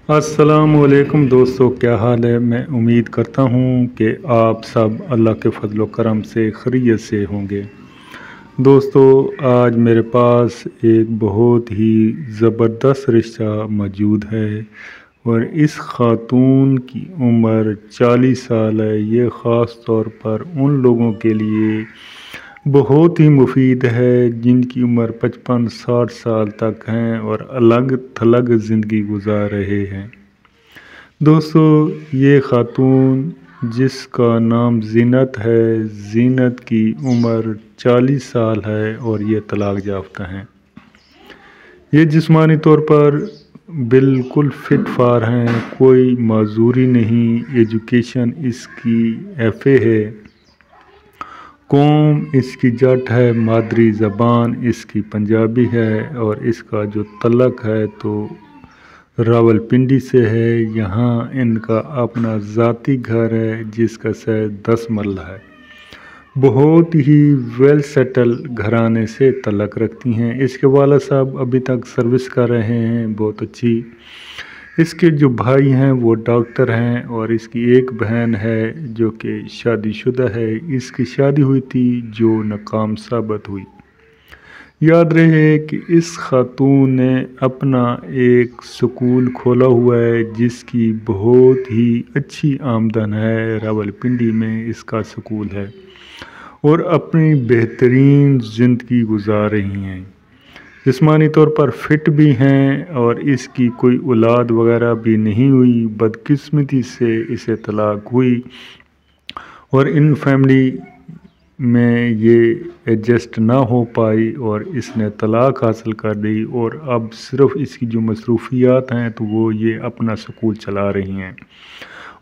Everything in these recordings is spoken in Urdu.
السلام علیکم دوستو، کیا حال ہے؟ میں امید کرتا ہوں کہ آپ سب اللہ کے فضل و کرم سے خیریت سے ہوں گے۔ دوستو، آج میرے پاس ایک بہت ہی زبردست رشتہ موجود ہے اور اس خاتون کی عمر 40 سال ہے۔ یہ خاص طور پر ان لوگوں کے لیے بہت ہی مفید ہے جن کی عمر 55-60 سال تک ہیں اور الگ تھلگ زندگی گزار رہے ہیں۔ دوستو، یہ خاتون جس کا نام زینت ہے، زینت کی عمر 40 سال ہے اور یہ طلاق یافتہ ہیں۔ یہ جسمانی طور پر بالکل فٹ فار ہیں، کوئی معذوری نہیں۔ ایجوکیشن اس کی FA ہے، قوم اس کی جٹ ہے، مادری زبان اس کی پنجابی ہے اور اس کا جو تعلق ہے تو راولپنڈی سے ہے۔ یہاں ان کا اپنا ذاتی گھر ہے جس کا سائز 10 مرلہ ہے۔ بہت ہی ویل سیٹل گھرانے سے تعلق رکھتی ہیں۔ اس کے والد صاحب ابھی تک سروس کر رہے ہیں، بہت اچھی۔ اس کے جو بھائی ہیں وہ ڈاکٹر ہیں اور اس کی ایک بہن ہے جو کہ شادی شدہ ہے۔ اس کی شادی ہوئی تھی جو ناکام ثابت ہوئی۔ یاد رہے کہ اس خاتون نے اپنا ایک سکول کھولا ہوا ہے جس کی بہت ہی اچھی آمدن ہے۔ راولپنڈی میں اس کا سکول ہے اور اپنی بہترین زندگی گزار رہی ہیں۔ جسمانی طور پر فٹ بھی ہیں اور اس کی کوئی اولاد وغیرہ بھی نہیں ہوئی۔ بدقسمتی سے اسے طلاق ہوئی اور ان فیملی میں یہ ایڈجسٹ نہ ہو پائی اور اس نے طلاق حاصل کر دی اور اب صرف اس کی جو مصروفیات ہیں تو وہ یہ اپنا سکول چلا رہی ہیں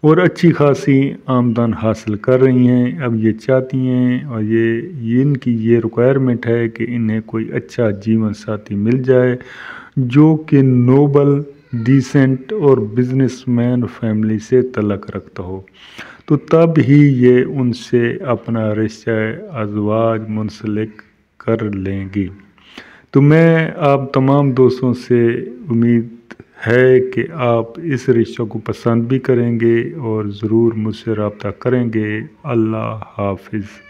اور اچھی خاصی آمدن حاصل کر رہی ہیں۔ اب یہ چاہتی ہیں اور ان کی یہ ریکوائرمنٹ ہے کہ انہیں کوئی اچھا جیون ساتھی مل جائے جو کہ نوبل، ڈیسنٹ اور بزنس مین فیملی سے تعلق رکھتا ہو، تو تب ہی یہ ان سے اپنا رشتہ ازدواج منسلک کر لیں گی۔ تو میں آپ تمام دوستوں سے امید ہے کہ آپ اس رشتہ کو پسند بھی کریں گے اور ضرور مجھ سے رابطہ کریں گے۔ اللہ حافظ۔